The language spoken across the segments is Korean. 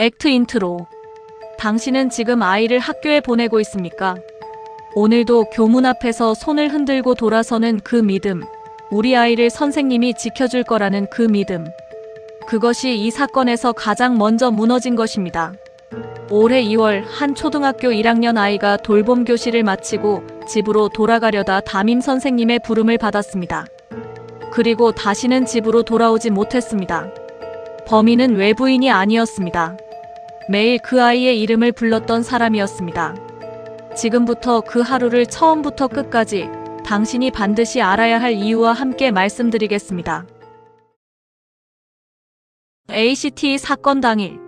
액트 인트로. 당신은 지금 아이를 학교에 보내고 있습니까? 오늘도 교문 앞에서 손을 흔들고 돌아서는 그 믿음. 우리 아이를 선생님이 지켜줄 거라는 그 믿음. 그것이 이 사건에서 가장 먼저 무너진 것입니다. 올해 2월 한 초등학교 1학년 아이가 돌봄 교실을 마치고 집으로 돌아가려다 담임 선생님의 부름을 받았습니다. 그리고 다시는 집으로 돌아오지 못했습니다. 범인은 외부인이 아니었습니다. 매일 그 아이의 이름을 불렀던 사람이었습니다. 지금부터 그 하루를 처음부터 끝까지 당신이 반드시 알아야 할 이유와 함께 말씀드리겠습니다. ACT 사건 당일.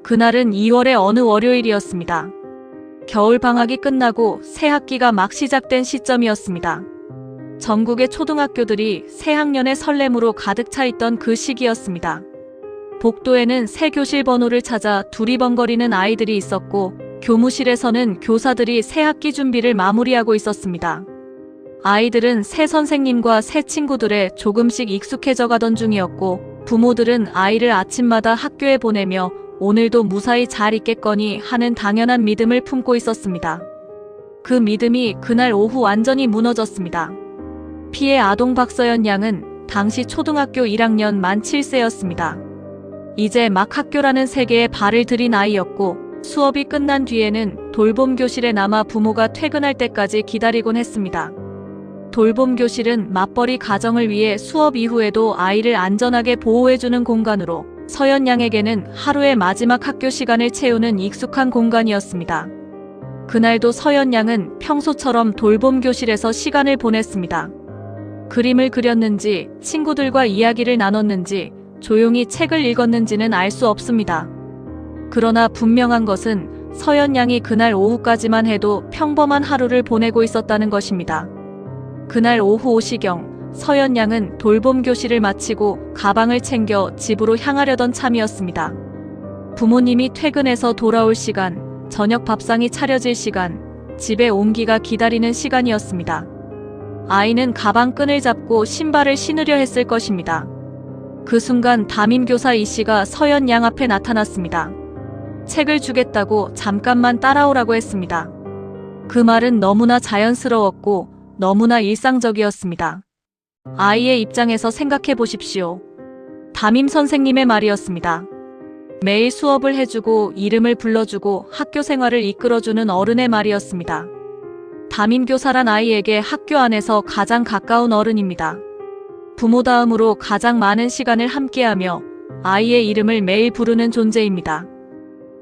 그날은 2월의 어느 월요일이었습니다. 겨울방학이 끝나고 새 학기가 막 시작된 시점이었습니다. 전국의 초등학교들이 새 학년의 설렘으로 가득 차 있던 그 시기였습니다. 복도에는 새 교실 번호를 찾아 두리번거리는 아이들이 있었고, 교무실에서는 교사들이 새 학기 준비를 마무리하고 있었습니다. 아이들은 새 선생님과 새 친구들에 조금씩 익숙해져 가던 중이었고, 부모들은 아이를 아침마다 학교에 보내며 오늘도 무사히 잘 있겠거니 하는 당연한 믿음을 품고 있었습니다. 그 믿음이 그날 오후 완전히 무너졌습니다. 피해 아동 박서연 양은 당시 초등학교 1학년 만 7세였습니다. 이제 막 학교라는 세계에 발을 들인 아이였고, 수업이 끝난 뒤에는 돌봄 교실에 남아 부모가 퇴근할 때까지 기다리곤 했습니다. 돌봄 교실은 맞벌이 가정을 위해 수업 이후에도 아이를 안전하게 보호해주는 공간으로 서연 양에게는 하루의 마지막 학교 시간을 채우는 익숙한 공간이었습니다. 그날도 서연 양은 평소처럼 돌봄 교실에서 시간을 보냈습니다. 그림을 그렸는지, 친구들과 이야기를 나눴는지, 조용히 책을 읽었는지는 알 수 없습니다. 그러나 분명한 것은 서연 양이 그날 오후까지만 해도 평범한 하루를 보내고 있었다는 것입니다. 그날 오후 5시경 서연 양은 돌봄 교실을 마치고 가방을 챙겨 집으로 향하려던 참이었습니다. 부모님이 퇴근해서 돌아올 시간, 저녁 밥상이 차려질 시간, 집에 온기가 기다리는 시간이었습니다. 아이는 가방 끈을 잡고 신발을 신으려 했을 것입니다. 그 순간 담임교사 이 씨가 서연 양 앞에 나타났습니다. 책을 주겠다고 잠깐만 따라오라고 했습니다. 그 말은 너무나 자연스러웠고 너무나 일상적이었습니다. 아이의 입장에서 생각해 보십시오. 담임 선생님의 말이었습니다. 매일 수업을 해주고 이름을 불러주고 학교 생활을 이끌어주는 어른의 말이었습니다. 담임교사란 아이에게 학교 안에서 가장 가까운 어른입니다. 부모 다음으로 가장 많은 시간을 함께하며 아이의 이름을 매일 부르는 존재입니다.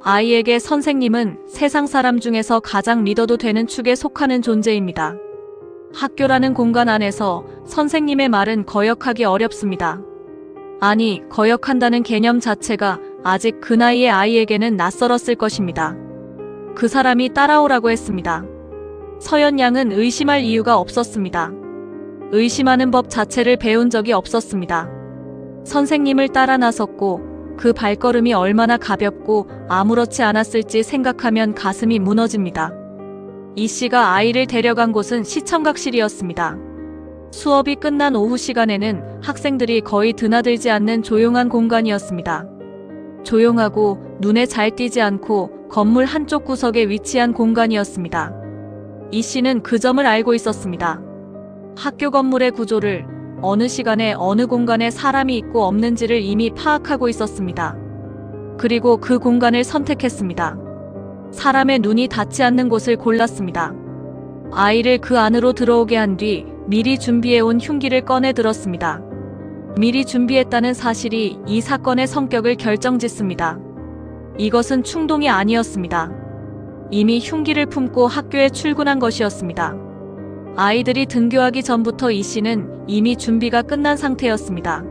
아이에게 선생님은 세상 사람 중에서 가장 믿어도 되는 축에 속하는 존재입니다. 학교라는 공간 안에서 선생님의 말은 거역하기 어렵습니다. 아니, 거역한다는 개념 자체가 아직 그 나이의 아이에게는 낯설었을 것입니다. 그 사람이 따라오라고 했습니다. 서연 양은 의심할 이유가 없었습니다. 의심하는 법 자체를 배운 적이 없었습니다. 선생님을 따라 나섰고 그 발걸음이 얼마나 가볍고 아무렇지 않았을지 생각하면 가슴이 무너집니다. 이 씨가 아이를 데려간 곳은 시청각실이었습니다. 수업이 끝난 오후 시간에는 학생들이 거의 드나들지 않는 조용한 공간이었습니다. 조용하고 눈에 잘 띄지 않고 건물 한쪽 구석에 위치한 공간이었습니다. 이 씨는 그 점을 알고 있었습니다. 학교 건물의 구조를, 어느 시간에 어느 공간에 사람이 있고 없는지를 이미 파악하고 있었습니다. 그리고 그 공간을 선택했습니다. 사람의 눈이 닿지 않는 곳을 골랐습니다. 아이를 그 안으로 들어오게 한 뒤 미리 준비해온 흉기를 꺼내 들었습니다. 미리 준비했다는 사실이 이 사건의 성격을 결정짓습니다. 이것은 충동이 아니었습니다. 이미 흉기를 품고 학교에 출근한 것이었습니다. 아이들이 등교하기 전부터 이 씨는 이미 준비가 끝난 상태였습니다.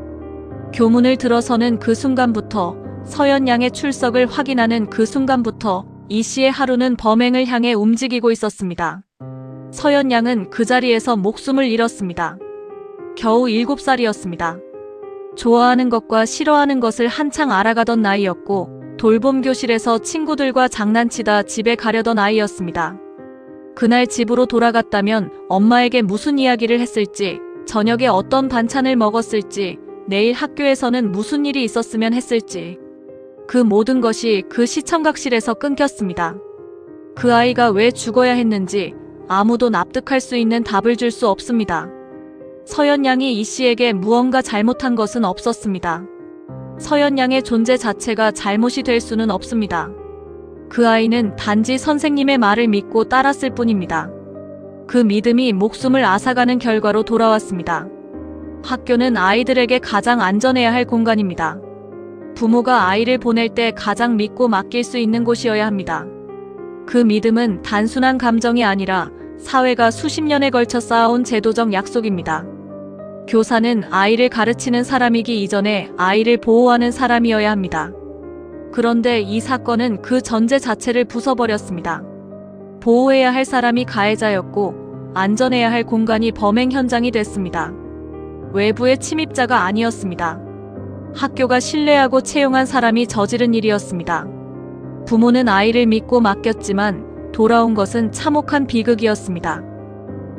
교문을 들어서는 그 순간부터, 서연 양의 출석을 확인하는 그 순간부터 이 씨의 하루는 범행을 향해 움직이고 있었습니다. 서연 양은 그 자리에서 목숨을 잃었습니다. 겨우 7살이었습니다. 좋아하는 것과 싫어하는 것을 한창 알아가던 나이였고, 돌봄 교실에서 친구들과 장난치다 집에 가려던 아이였습니다. 그날 집으로 돌아갔다면 엄마에게 무슨 이야기를 했을지, 저녁에 어떤 반찬을 먹었을지, 내일 학교에서는 무슨 일이 있었으면 했을지. 그 모든 것이 그 시청각실에서 끊겼습니다. 그 아이가 왜 죽어야 했는지 아무도 납득할 수 있는 답을 줄 수 없습니다. 서연 양이 이 씨에게 무언가 잘못한 것은 없었습니다. 서연 양의 존재 자체가 잘못이 될 수는 없습니다. 그 아이는 단지 선생님의 말을 믿고 따랐을 뿐입니다. 그 믿음이 목숨을 앗아가는 결과로 돌아왔습니다. 학교는 아이들에게 가장 안전해야 할 공간입니다. 부모가 아이를 보낼 때 가장 믿고 맡길 수 있는 곳이어야 합니다. 그 믿음은 단순한 감정이 아니라 사회가 수십 년에 걸쳐 쌓아온 제도적 약속입니다. 교사는 아이를 가르치는 사람이기 이전에 아이를 보호하는 사람이어야 합니다. 그런데 이 사건은 그 전제 자체를 부숴버렸습니다. 보호해야 할 사람이 가해자였고 안전해야 할 공간이 범행 현장이 됐습니다. 외부의 침입자가 아니었습니다. 학교가 신뢰하고 채용한 사람이 저지른 일이었습니다. 부모는 아이를 믿고 맡겼지만 돌아온 것은 참혹한 비극이었습니다.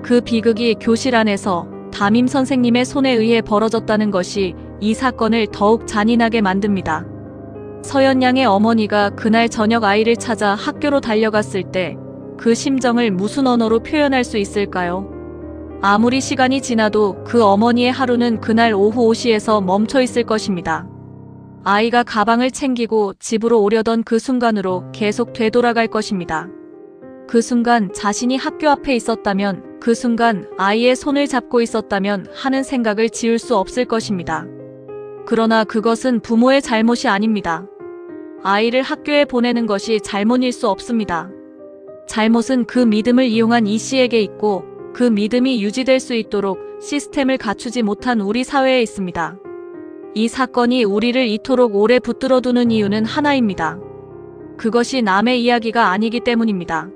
그 비극이 교실 안에서 담임 선생님의 손에 의해 벌어졌다는 것이 이 사건을 더욱 잔인하게 만듭니다. 서연 양의 어머니가 그날 저녁 아이를 찾아 학교로 달려갔을 때 그 심정을 무슨 언어로 표현할 수 있을까요? 아무리 시간이 지나도 그 어머니의 하루는 그날 오후 5시에서 멈춰 있을 것입니다. 아이가 가방을 챙기고 집으로 오려던 그 순간으로 계속 되돌아갈 것입니다. 그 순간 자신이 학교 앞에 있었다면, 그 순간 아이의 손을 잡고 있었다면 하는 생각을 지울 수 없을 것입니다. 그러나 그것은 부모의 잘못이 아닙니다. 아이를 학교에 보내는 것이 잘못일 수 없습니다. 잘못은 그 믿음을 이용한 이 씨에게 있고 그 믿음이 유지될 수 있도록 시스템을 갖추지 못한 우리 사회에 있습니다. 이 사건이 우리를 이토록 오래 붙들어두는 이유는 하나입니다. 그것이 남의 이야기가 아니기 때문입니다.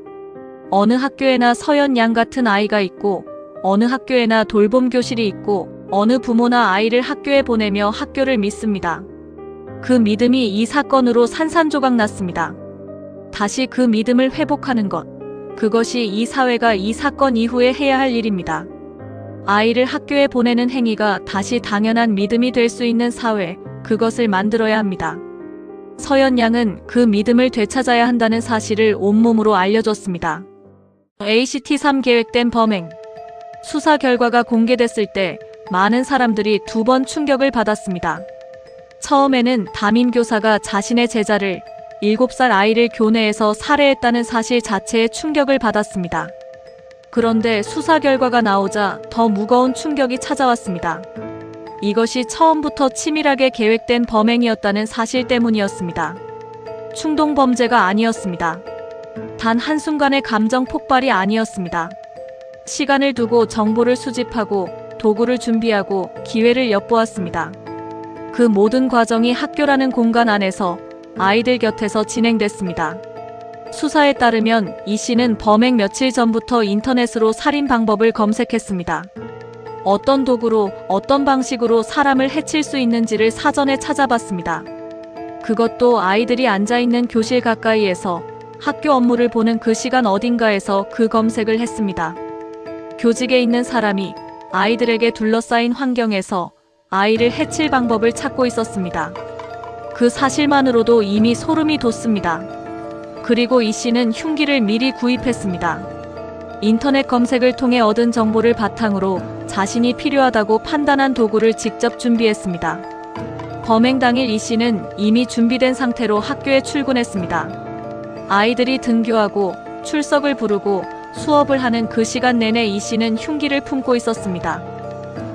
어느 학교에나 서연 양 같은 아이가 있고 어느 학교에나 돌봄 교실이 있고 어느 부모나 아이를 학교에 보내며 학교를 믿습니다. 그 믿음이 이 사건으로 산산조각 났습니다. 다시 그 믿음을 회복하는 것, 그것이 이 사회가 이 사건 이후에 해야 할 일입니다. 아이를 학교에 보내는 행위가 다시 당연한 믿음이 될 수 있는 사회, 그것을 만들어야 합니다. 서연 양은 그 믿음을 되찾아야 한다는 사실을 온몸으로 알려줬습니다. ACT3 계획된 범행. 수사 결과가 공개됐을 때 많은 사람들이 두 번 충격을 받았습니다. 처음에는 담임 교사가 자신의 제자를 7살 아이를 교내에서 살해했다는 사실 자체에 충격을 받았습니다. 그런데 수사 결과가 나오자 더 무거운 충격이 찾아왔습니다. 이것이 처음부터 치밀하게 계획된 범행이었다는 사실 때문이었습니다. 충동 범죄가 아니었습니다. 단 한순간의 감정 폭발이 아니었습니다. 시간을 두고 정보를 수집하고 도구를 준비하고 기회를 엿보았습니다. 그 모든 과정이 학교라는 공간 안에서 아이들 곁에서 진행됐습니다. 수사에 따르면 이 씨는 범행 며칠 전부터 인터넷으로 살인 방법을 검색했습니다. 어떤 도구로, 어떤 방식으로 사람을 해칠 수 있는지를 사전에 찾아봤습니다. 그것도 아이들이 앉아있는 교실 가까이에서 학교 업무를 보는 그 시간 어딘가에서 그 검색을 했습니다. 교직에 있는 사람이 아이들에게 둘러싸인 환경에서 아이를 해칠 방법을 찾고 있었습니다. 그 사실만으로도 이미 소름이 돋습니다. 그리고 이 씨는 흉기를 미리 구입했습니다. 인터넷 검색을 통해 얻은 정보를 바탕으로 자신이 필요하다고 판단한 도구를 직접 준비했습니다. 범행 당일 이 씨는 이미 준비된 상태로 학교에 출근했습니다. 아이들이 등교하고 출석을 부르고 수업을 하는 그 시간 내내 이 씨는 흉기를 품고 있었습니다.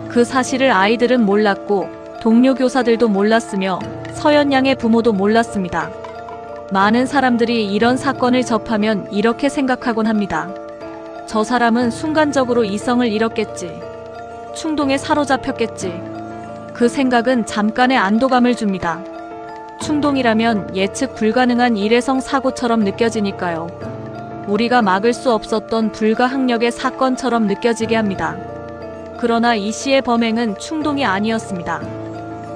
그 사실을 아이들은 몰랐고 동료 교사들도 몰랐으며 서연 양의 부모도 몰랐습니다. 많은 사람들이 이런 사건을 접하면 이렇게 생각하곤 합니다. 저 사람은 순간적으로 이성을 잃었겠지. 충동에 사로잡혔겠지. 그 생각은 잠깐의 안도감을 줍니다. 충동이라면 예측 불가능한 일회성 사고처럼 느껴지니까요. 우리가 막을 수 없었던 불가항력의 사건처럼 느껴지게 합니다. 그러나 이 씨의 범행은 충동이 아니었습니다.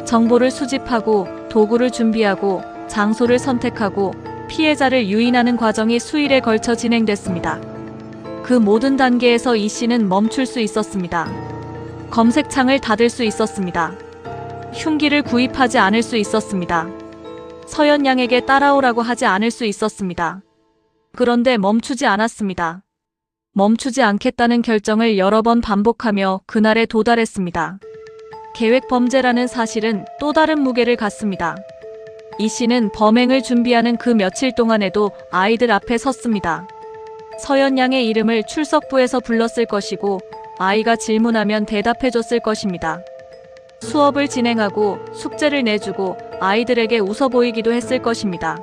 정보를 수집하고 도구를 준비하고 장소를 선택하고 피해자를 유인하는 과정이 수일에 걸쳐 진행됐습니다. 그 모든 단계에서 이 씨는 멈출 수 있었습니다. 검색창을 닫을 수 있었습니다. 흉기를 구입하지 않을 수 있었습니다. 서연양에게 따라오라고 하지 않을 수 있었습니다. 그런데 멈추지 않았습니다. 멈추지 않겠다는 결정을 여러 번 반복하며 그날에 도달했습니다. 계획 범죄라는 사실은 또 다른 무게를 갖습니다. 이 씨는 범행을 준비하는 그 며칠 동안에도 아이들 앞에 섰습니다. 서연양의 이름을 출석부에서 불렀을 것이고 아이가 질문하면 대답해줬을 것입니다. 수업을 진행하고 숙제를 내주고 아이들에게 웃어 보이기도 했을 것입니다.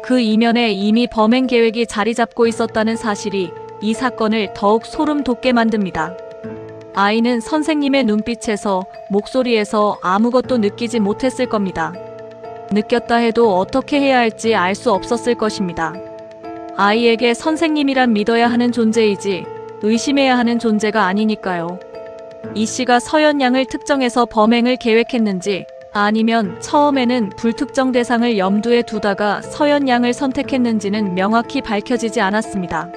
그 이면에 이미 범행 계획이 자리 잡고 있었다는 사실이 이 사건을 더욱 소름 돋게 만듭니다. 아이는 선생님의 눈빛에서, 목소리에서 아무것도 느끼지 못했을 겁니다. 느꼈다 해도 어떻게 해야 할지 알 수 없었을 것입니다. 아이에게 선생님이란 믿어야 하는 존재이지 의심해야 하는 존재가 아니니까요. 이 씨가 서연양을 특정해서 범행을 계획했는지 아니면 처음에는 불특정 대상을 염두에 두다가 서연양을 선택했는지는 명확히 밝혀지지 않았습니다.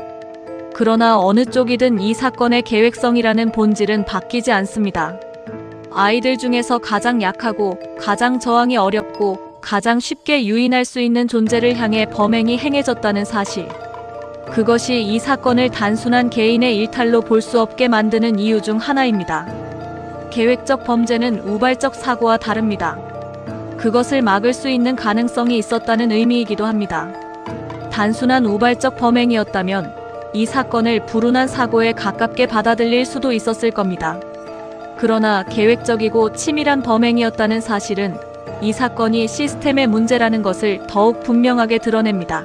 그러나 어느 쪽이든 이 사건의 계획성이라는 본질은 바뀌지 않습니다. 아이들 중에서 가장 약하고 가장 저항이 어렵고 가장 쉽게 유인할 수 있는 존재를 향해 범행이 행해졌다는 사실. 그것이 이 사건을 단순한 개인의 일탈로 볼 수 없게 만드는 이유 중 하나입니다. 계획적 범죄는 우발적 사고와 다릅니다. 그것을 막을 수 있는 가능성이 있었다는 의미이기도 합니다. 단순한 우발적 범행이었다면 이 사건을 불운한 사고에 가깝게 받아들일 수도 있었을 겁니다. 그러나 계획적이고 치밀한 범행이었다는 사실은 이 사건이 시스템의 문제라는 것을 더욱 분명하게 드러냅니다.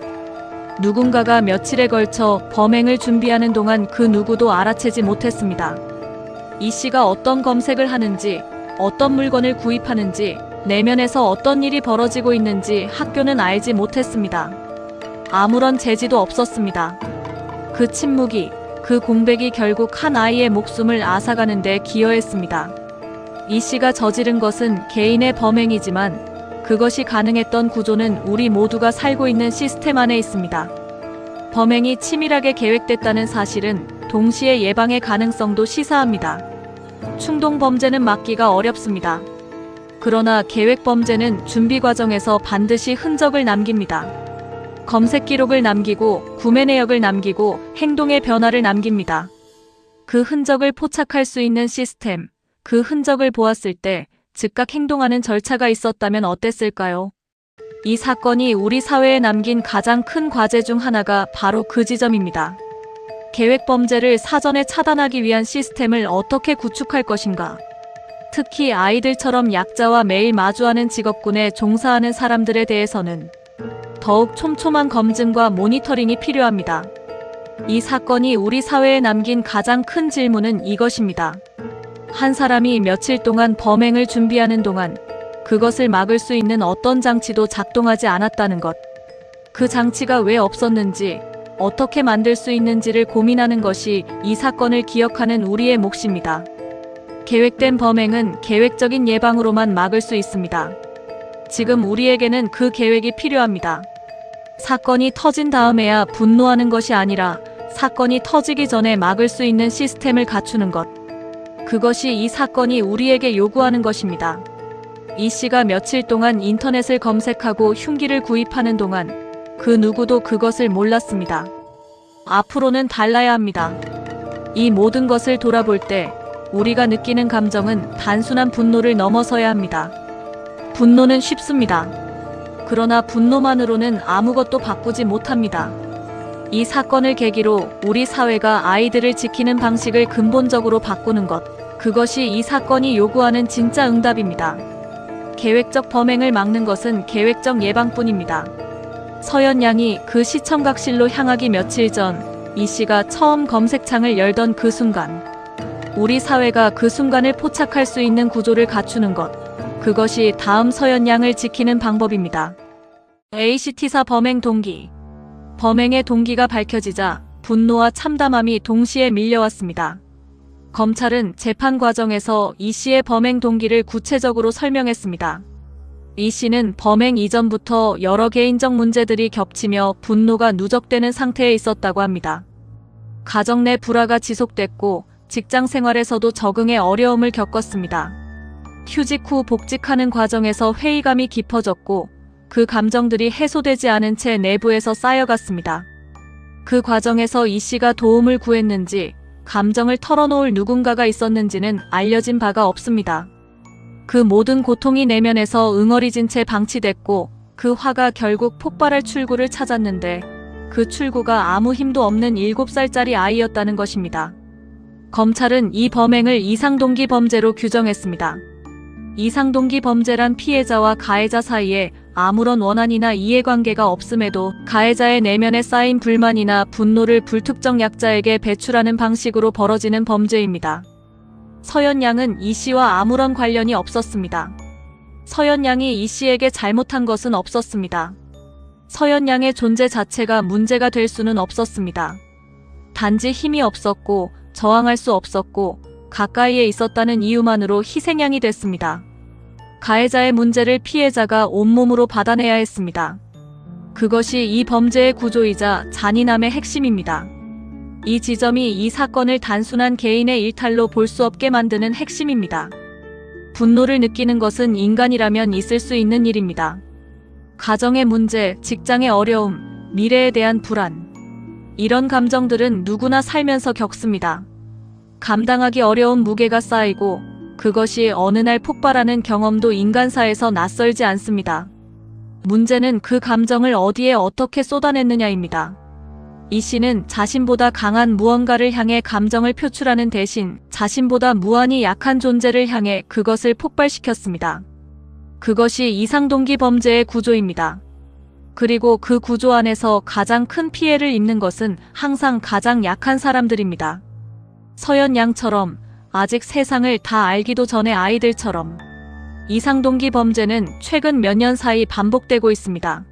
누군가가 며칠에 걸쳐 범행을 준비하는 동안 그 누구도 알아채지 못했습니다. 이 씨가 어떤 검색을 하는지, 어떤 물건을 구입하는지, 내면에서 어떤 일이 벌어지고 있는지 학교는 알지 못했습니다. 아무런 제지도 없었습니다. 그 침묵이, 그 공백이 결국 한 아이의 목숨을 앗아가는 데 기여했습니다. 이 씨가 저지른 것은 개인의 범행이지만 그것이 가능했던 구조는 우리 모두가 살고 있는 시스템 안에 있습니다. 범행이 치밀하게 계획됐다는 사실은 동시에 예방의 가능성도 시사합니다. 충동 범죄는 막기가 어렵습니다. 그러나 계획 범죄는 준비 과정에서 반드시 흔적을 남깁니다. 검색 기록을 남기고 구매 내역을 남기고 행동의 변화를 남깁니다. 그 흔적을 포착할 수 있는 시스템, 그 흔적을 보았을 때 즉각 행동하는 절차가 있었다면 어땠을까요? 이 사건이 우리 사회에 남긴 가장 큰 과제 중 하나가 바로 그 지점입니다. 계획 범죄를 사전에 차단하기 위한 시스템을 어떻게 구축할 것인가? 특히 아이들처럼 약자와 매일 마주하는 직업군에 종사하는 사람들에 대해서는 더욱 촘촘한 검증과 모니터링이 필요합니다. 이 사건이 우리 사회에 남긴 가장 큰 질문은 이것입니다. 한 사람이 며칠 동안 범행을 준비하는 동안 그것을 막을 수 있는 어떤 장치도 작동하지 않았다는 것. 그 장치가 왜 없었는지, 어떻게 만들 수 있는지를 고민하는 것이 이 사건을 기억하는 우리의 몫입니다. 계획된 범행은 계획적인 예방으로만 막을 수 있습니다. 지금 우리에게는 그 계획이 필요합니다. 사건이 터진 다음에야 분노하는 것이 아니라 사건이 터지기 전에 막을 수 있는 시스템을 갖추는 것. 그것이 이 사건이 우리에게 요구하는 것입니다. 이 씨가 며칠 동안 인터넷을 검색하고 흉기를 구입하는 동안 그 누구도 그것을 몰랐습니다. 앞으로는 달라야 합니다. 이 모든 것을 돌아볼 때 우리가 느끼는 감정은 단순한 분노를 넘어서야 합니다. 분노는 쉽습니다. 그러나 분노만으로는 아무것도 바꾸지 못합니다. 이 사건을 계기로 우리 사회가 아이들을 지키는 방식을 근본적으로 바꾸는 것, 그것이 이 사건이 요구하는 진짜 응답입니다. 계획적 범행을 막는 것은 계획적 예방뿐입니다. 서연양이 그 시청각실로 향하기 며칠 전 이 씨가 처음 검색창을 열던 그 순간, 우리 사회가 그 순간을 포착할 수 있는 구조를 갖추는 것, 그것이 다음 서연양을 지키는 방법입니다. ACT사 범행 동기. 범행의 동기가 밝혀지자 분노와 참담함이 동시에 밀려왔습니다. 검찰은 재판 과정에서 이 씨의 범행 동기를 구체적으로 설명했습니다. 이 씨는 범행 이전부터 여러 개인적 문제들이 겹치며 분노가 누적되는 상태에 있었다고 합니다. 가정 내 불화가 지속됐고 직장 생활에서도 적응에 어려움을 겪었습니다. 휴직 후 복직하는 과정에서 회의감이 깊어졌고 그 감정들이 해소되지 않은 채 내부에서 쌓여갔습니다. 그 과정에서 이 씨가 도움을 구했는지 감정을 털어놓을 누군가가 있었는지는 알려진 바가 없습니다. 그 모든 고통이 내면에서 응어리진 채 방치됐고 그 화가 결국 폭발할 출구를 찾았는데 그 출구가 아무 힘도 없는 7살짜리 아이였다는 것입니다. 검찰은 이 범행을 이상동기 범죄로 규정했습니다. 이상동기 범죄란 피해자와 가해자 사이에 아무런 원한이나 이해관계가 없음에도 가해자의 내면에 쌓인 불만이나 분노를 불특정 약자에게 배출하는 방식으로 벌어지는 범죄입니다. 서연 양은 이 씨와 아무런 관련이 없었습니다. 서연 양이 이 씨에게 잘못한 것은 없었습니다. 서연 양의 존재 자체가 문제가 될 수는 없었습니다. 단지 힘이 없었고 저항할 수 없었고 가까이에 있었다는 이유만으로 희생양이 됐습니다. 가해자의 문제를 피해자가 온몸으로 받아내야 했습니다. 그것이 이 범죄의 구조이자 잔인함의 핵심입니다. 이 지점이 이 사건을 단순한 개인의 일탈로 볼 수 없게 만드는 핵심입니다. 분노를 느끼는 것은 인간이라면 있을 수 있는 일입니다. 가정의 문제, 직장의 어려움, 미래에 대한 불안. 이런 감정들은 누구나 살면서 겪습니다. 감당하기 어려운 무게가 쌓이고 그것이 어느 날 폭발하는 경험도 인간사에서 낯설지 않습니다. 문제는 그 감정을 어디에 어떻게 쏟아냈느냐입니다. 이 씨는 자신보다 강한 무언가를 향해 감정을 표출하는 대신 자신보다 무한히 약한 존재를 향해 그것을 폭발시켰습니다. 그것이 이상동기 범죄의 구조입니다. 그리고 그 구조 안에서 가장 큰 피해를 입는 것은 항상 가장 약한 사람들입니다. 서연 양처럼 아직 세상을 다 알기도 전에 아이들처럼 이상동기 범죄는 최근 몇 년 사이 반복되고 있습니다.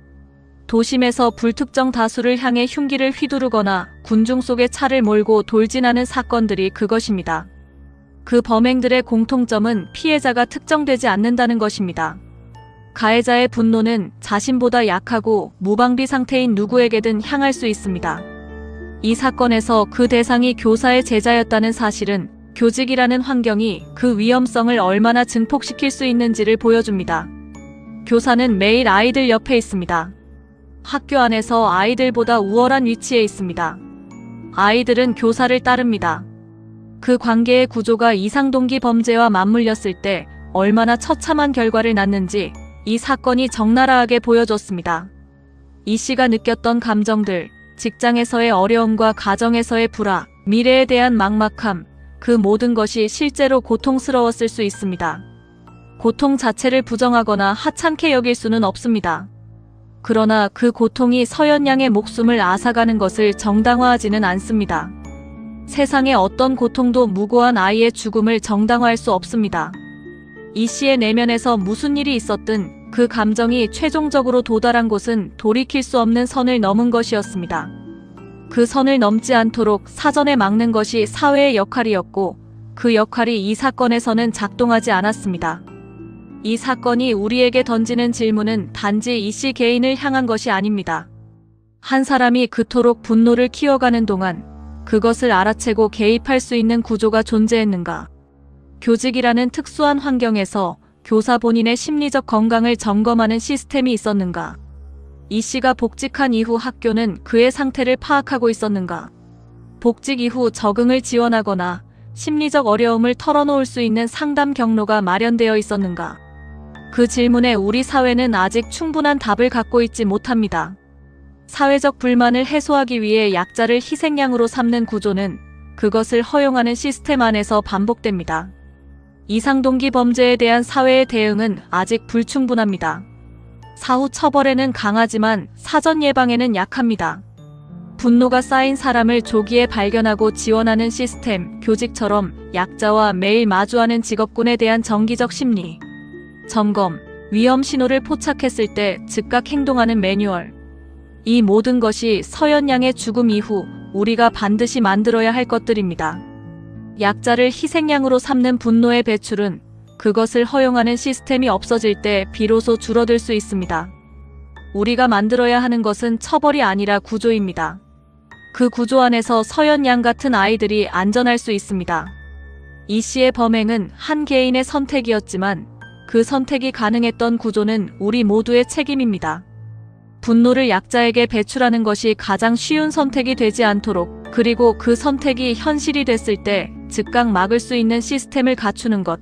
도심에서 불특정 다수를 향해 흉기를 휘두르거나 군중 속에 차를 몰고 돌진하는 사건들이 그것입니다. 그 범행들의 공통점은 피해자가 특정되지 않는다는 것입니다. 가해자의 분노는 자신보다 약하고 무방비 상태인 누구에게든 향할 수 있습니다. 이 사건에서 그 대상이 교사의 제자였다는 사실은 교직이라는 환경이 그 위험성을 얼마나 증폭시킬 수 있는지를 보여줍니다. 교사는 매일 아이들 옆에 있습니다. 학교 안에서 아이들보다 우월한 위치에 있습니다. 아이들은 교사를 따릅니다. 그 관계의 구조가 이상동기 범죄와 맞물렸을 때 얼마나 처참한 결과를 낳는지 이 사건이 적나라하게 보여줬습니다. 이 씨가 느꼈던 감정들, 직장에서의 어려움과 가정에서의 불화, 미래에 대한 막막함, 그 모든 것이 실제로 고통스러웠을 수 있습니다. 고통 자체를 부정하거나 하찮게 여길 수는 없습니다. 그러나 그 고통이 서연 양의 목숨을 앗아가는 것을 정당화하지는 않습니다. 세상의 어떤 고통도 무고한 아이의 죽음을 정당화할 수 없습니다. 이 씨의 내면에서 무슨 일이 있었든 그 감정이 최종적으로 도달한 곳은 돌이킬 수 없는 선을 넘은 것이었습니다. 그 선을 넘지 않도록 사전에 막는 것이 사회의 역할이었고 그 역할이 이 사건에서는 작동하지 않았습니다. 이 사건이 우리에게 던지는 질문은 단지 이 씨 개인을 향한 것이 아닙니다. 한 사람이 그토록 분노를 키워가는 동안 그것을 알아채고 개입할 수 있는 구조가 존재했는가? 교직이라는 특수한 환경에서 교사 본인의 심리적 건강을 점검하는 시스템이 있었는가? 이 씨가 복직한 이후 학교는 그의 상태를 파악하고 있었는가? 복직 이후 적응을 지원하거나 심리적 어려움을 털어놓을 수 있는 상담 경로가 마련되어 있었는가? 그 질문에 우리 사회는 아직 충분한 답을 갖고 있지 못합니다. 사회적 불만을 해소하기 위해 약자를 희생양으로 삼는 구조는 그것을 허용하는 시스템 안에서 반복됩니다. 이상동기 범죄에 대한 사회의 대응은 아직 불충분합니다. 사후 처벌에는 강하지만 사전 예방에는 약합니다. 분노가 쌓인 사람을 조기에 발견하고 지원하는 시스템, 교직처럼 약자와 매일 마주하는 직업군에 대한 정기적 심리 점검, 위험 신호를 포착했을 때 즉각 행동하는 매뉴얼. 이 모든 것이 서연 양의 죽음 이후 우리가 반드시 만들어야 할 것들입니다. 약자를 희생양으로 삼는 분노의 배출은 그것을 허용하는 시스템이 없어질 때 비로소 줄어들 수 있습니다. 우리가 만들어야 하는 것은 처벌이 아니라 구조입니다. 그 구조 안에서 서연 양 같은 아이들이 안전할 수 있습니다. 이 씨의 범행은 한 개인의 선택이었지만 그 선택이 가능했던 구조는 우리 모두의 책임입니다. 분노를 약자에게 배출하는 것이 가장 쉬운 선택이 되지 않도록, 그리고 그 선택이 현실이 됐을 때 즉각 막을 수 있는 시스템을 갖추는 것.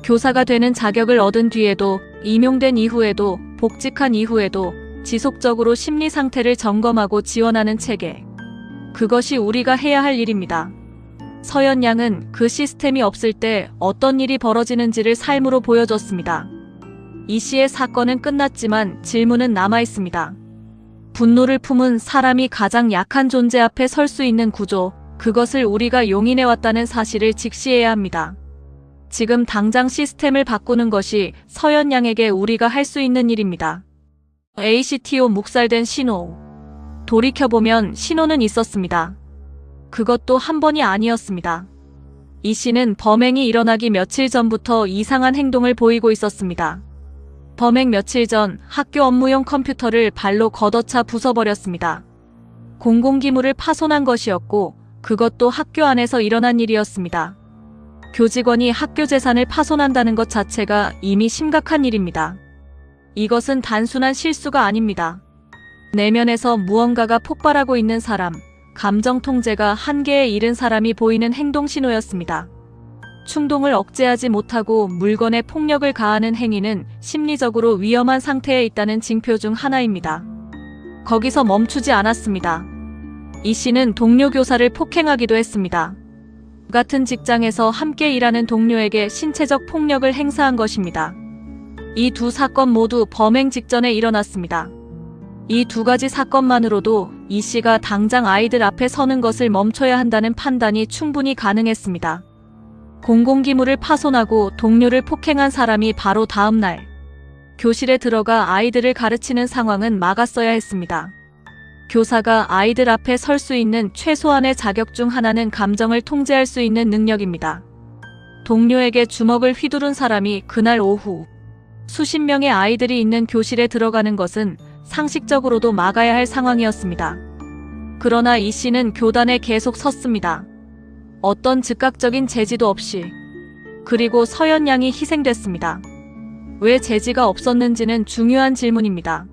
교사가 되는 자격을 얻은 뒤에도, 임용된 이후에도, 복직한 이후에도 지속적으로 심리 상태를 점검하고 지원하는 체계. 그것이 우리가 해야 할 일입니다. 서연 양은 그 시스템이 없을 때 어떤 일이 벌어지는지를 삶으로 보여줬습니다. 이 씨의 사건은 끝났지만 질문은 남아있습니다. 분노를 품은 사람이 가장 약한 존재 앞에 설 수 있는 구조, 그것을 우리가 용인해왔다는 사실을 직시해야 합니다. 지금 당장 시스템을 바꾸는 것이 서연 양에게 우리가 할 수 있는 일입니다. ACTO 묵살된 신호. 돌이켜보면 신호는 있었습니다. 그것도 한 번이 아니었습니다. 이 씨는 범행이 일어나기 며칠 전부터 이상한 행동을 보이고 있었습니다. 범행 며칠 전 학교 업무용 컴퓨터를 발로 걷어차 부숴버렸습니다. 공공기물을 파손한 것이었고 그것도 학교 안에서 일어난 일이었습니다. 교직원이 학교 재산을 파손한다는 것 자체가 이미 심각한 일입니다. 이것은 단순한 실수가 아닙니다. 내면에서 무언가가 폭발하고 있는 사람, 감정 통제가 한계에 이른 사람이 보이는 행동 신호였습니다. 충동을 억제하지 못하고 물건에 폭력을 가하는 행위는 심리적으로 위험한 상태에 있다는 징표 중 하나입니다. 거기서 멈추지 않았습니다. 이 씨는 동료 교사를 폭행하기도 했습니다. 같은 직장에서 함께 일하는 동료에게 신체적 폭력을 행사한 것입니다. 이 두 사건 모두 범행 직전에 일어났습니다. 이 두 가지 사건만으로도 이 씨가 당장 아이들 앞에 서는 것을 멈춰야 한다는 판단이 충분히 가능했습니다. 공공기물을 파손하고 동료를 폭행한 사람이 바로 다음 날 교실에 들어가 아이들을 가르치는 상황은 막았어야 했습니다. 교사가 아이들 앞에 설 수 있는 최소한의 자격 중 하나는 감정을 통제할 수 있는 능력입니다. 동료에게 주먹을 휘두른 사람이 그날 오후 수십 명의 아이들이 있는 교실에 들어가는 것은 상식적으로도 막아야 할 상황이었습니다. 그러나 이 씨는 교단에 계속 섰습니다. 어떤 즉각적인 제지도 없이. 그리고 서연 양이 희생됐습니다. 왜 제지가 없었는지는 중요한 질문입니다.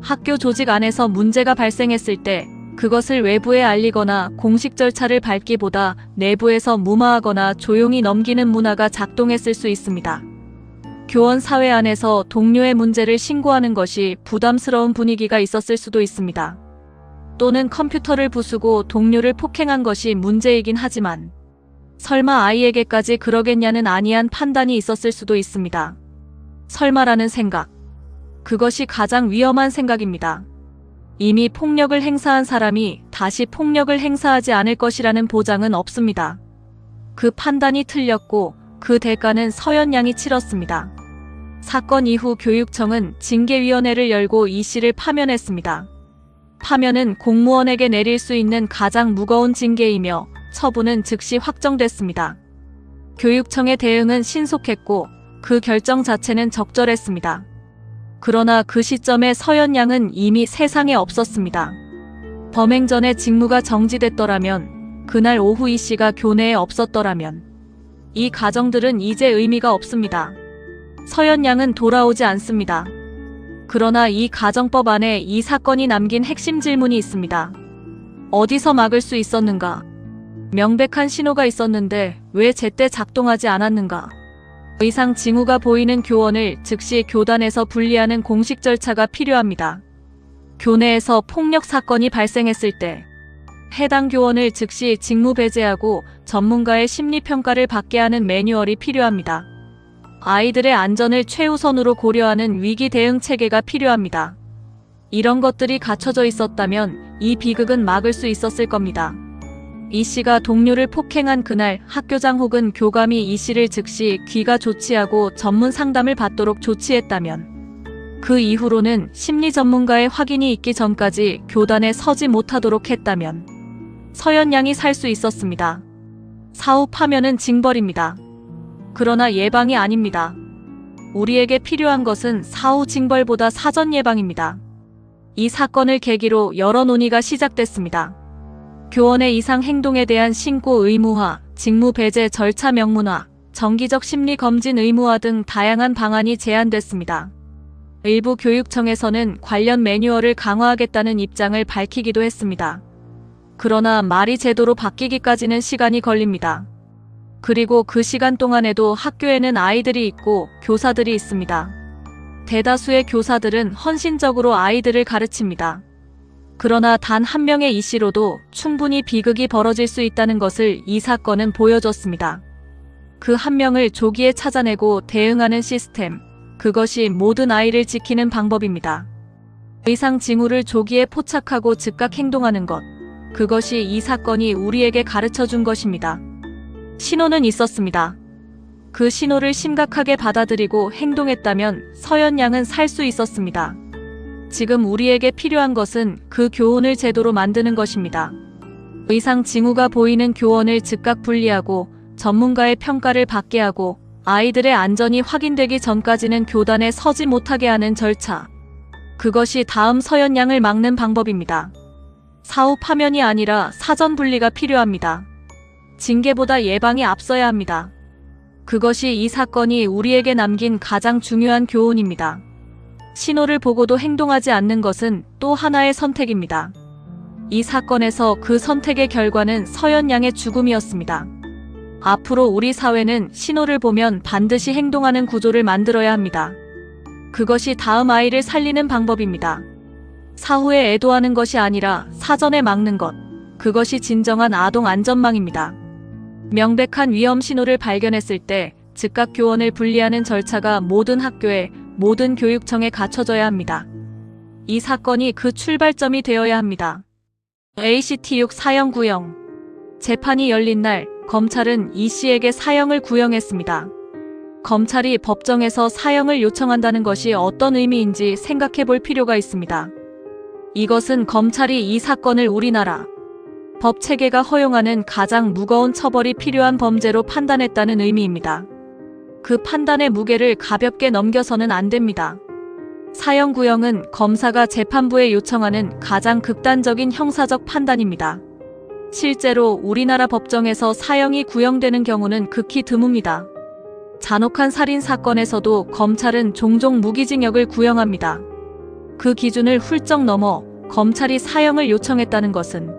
학교 조직 안에서 문제가 발생했을 때 그것을 외부에 알리거나 공식 절차를 밟기보다 내부에서 무마하거나 조용히 넘기는 문화가 작동했을 수 있습니다. 교원 사회 안에서 동료의 문제를 신고하는 것이 부담스러운 분위기가 있었을 수도 있습니다. 또는 컴퓨터를 부수고 동료를 폭행한 것이 문제이긴 하지만 설마 아이에게까지 그러겠냐는 안이한 판단이 있었을 수도 있습니다. 설마라는 생각. 그것이 가장 위험한 생각입니다. 이미 폭력을 행사한 사람이 다시 폭력을 행사하지 않을 것이라는 보장은 없습니다. 그 판단이 틀렸고 그 대가는 서연 양이 치렀습니다. 사건 이후 교육청은 징계위원회를 열고 이 씨를 파면했습니다. 파면은 공무원에게 내릴 수 있는 가장 무거운 징계이며 처분은 즉시 확정됐습니다. 교육청의 대응은 신속했고 그 결정 자체는 적절했습니다. 그러나 그 시점에 서연 양은 이미 세상에 없었습니다. 범행 전에 직무가 정지됐더라면, 그날 오후 이 씨가 교내에 없었더라면 이 가정들은 이제 의미가 없습니다. 서연 양은 돌아오지 않습니다. 그러나 이 가정법 안에 이 사건이 남긴 핵심 질문이 있습니다. 어디서 막을 수 있었는가? 명백한 신호가 있었는데 왜 제때 작동하지 않았는가? 이상 징후가 보이는 교원을 즉시 교단에서 분리하는 공식 절차가 필요합니다. 교내에서 폭력 사건이 발생했을 때 해당 교원을 즉시 직무 배제하고 전문가의 심리평가를 받게 하는 매뉴얼이 필요합니다. 아이들의 안전을 최우선으로 고려하는 위기 대응 체계가 필요합니다. 이런 것들이 갖춰져 있었다면 이 비극은 막을 수 있었을 겁니다. 이 씨가 동료를 폭행한 그날 학교장 혹은 교감이 이 씨를 즉시 귀가 조치하고 전문 상담을 받도록 조치했다면, 그 이후로는 심리 전문가의 확인이 있기 전까지 교단에 서지 못하도록 했다면 서연 양이 살 수 있었습니다. 사후 파면은 징벌입니다. 그러나 예방이 아닙니다. 우리에게 필요한 것은 사후 징벌보다 사전 예방입니다. 이 사건을 계기로 여러 논의가 시작됐습니다. 교원의 이상 행동에 대한 신고 의무화, 직무 배제 절차 명문화, 정기적 심리 검진 의무화 등 다양한 방안이 제안됐습니다. 일부 교육청에서는 관련 매뉴얼을 강화하겠다는 입장을 밝히기도 했습니다. 그러나 말이 제도로 바뀌기까지는 시간이 걸립니다. 그리고 그 시간 동안에도 학교에는 아이들이 있고 교사들이 있습니다. 대다수의 교사들은 헌신적으로 아이들을 가르칩니다. 그러나 단 한 명의 이 씨로도 충분히 비극이 벌어질 수 있다는 것을 이 사건은 보여줬습니다. 그 한 명을 조기에 찾아내고 대응하는 시스템, 그것이 모든 아이를 지키는 방법입니다. 의상 징후를 조기에 포착하고 즉각 행동하는 것, 그것이 이 사건이 우리에게 가르쳐준 것입니다. 신호는 있었습니다. 그 신호를 심각하게 받아들이고 행동했다면 서연 양은 살 수 있었습니다. 지금 우리에게 필요한 것은 그 교훈을 제도로 만드는 것입니다. 의상 징후가 보이는 교원을 즉각 분리하고 전문가의 평가를 받게 하고 아이들의 안전이 확인되기 전까지는 교단에 서지 못하게 하는 절차. 그것이 다음 서연 양을 막는 방법입니다. 사후 파면이 아니라 사전 분리가 필요합니다. 징계보다 예방이 앞서야 합니다. 그것이 이 사건이 우리에게 남긴 가장 중요한 교훈입니다. 신호를 보고도 행동하지 않는 것은 또 하나의 선택입니다. 이 사건에서 그 선택의 결과는 서연 양의 죽음이었습니다. 앞으로 우리 사회는 신호를 보면 반드시 행동하는 구조를 만들어야 합니다. 그것이 다음 아이를 살리는 방법입니다. 사후에 애도하는 것이 아니라 사전에 막는 것, 그것이 진정한 아동 안전망입니다. 명백한 위험 신호를 발견했을 때 즉각 교원을 분리하는 절차가 모든 학교에, 모든 교육청에 갖춰져야 합니다. 이 사건이 그 출발점이 되어야 합니다. ACT6 사형 구형. 재판이 열린 날 검찰은 이 씨에게 사형을 구형했습니다. 검찰이 법정에서 사형을 요청한다는 것이 어떤 의미인지 생각해 볼 필요가 있습니다. 이것은 검찰이 이 사건을 우리나라 법 체계가 허용하는 가장 무거운 처벌이 필요한 범죄로 판단했다는 의미입니다. 그 판단의 무게를 가볍게 넘겨서는 안 됩니다. 사형 구형은 검사가 재판부에 요청하는 가장 극단적인 형사적 판단입니다. 실제로 우리나라 법정에서 사형이 구형되는 경우는 극히 드뭅니다. 잔혹한 살인 사건에서도 검찰은 종종 무기징역을 구형합니다. 그 기준을 훌쩍 넘어 검찰이 사형을 요청했다는 것은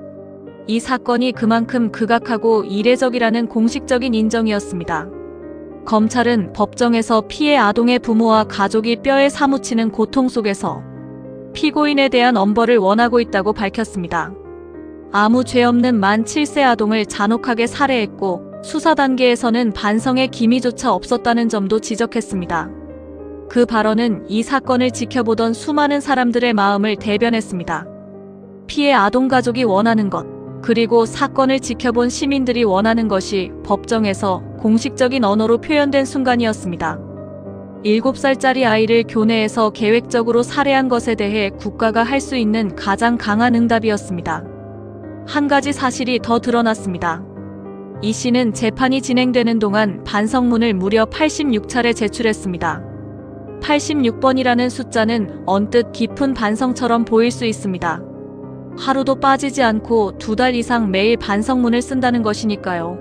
이 사건이 그만큼 극악하고 이례적이라는 공식적인 인정이었습니다. 검찰은 법정에서 피해 아동의 부모와 가족이 뼈에 사무치는 고통 속에서 피고인에 대한 엄벌을 원하고 있다고 밝혔습니다. 아무 죄 없는 만 7세 아동을 잔혹하게 살해했고 수사 단계에서는 반성의 기미조차 없었다는 점도 지적했습니다. 그 발언은 이 사건을 지켜보던 수많은 사람들의 마음을 대변했습니다. 피해 아동 가족이 원하는 것, 그리고 사건을 지켜본 시민들이 원하는 것이 법정에서 공식적인 언어로 표현된 순간이었습니다. 7살짜리 아이를 교내에서 계획적으로 살해한 것에 대해 국가가 할 수 있는 가장 강한 응답이었습니다. 한 가지 사실이 더 드러났습니다. 이 씨는 재판이 진행되는 동안 반성문을 무려 86차례 제출했습니다. 86번이라는 숫자는 언뜻 깊은 반성처럼 보일 수 있습니다. 하루도 빠지지 않고 2달 이상 매일 반성문을 쓴다는 것이니까요.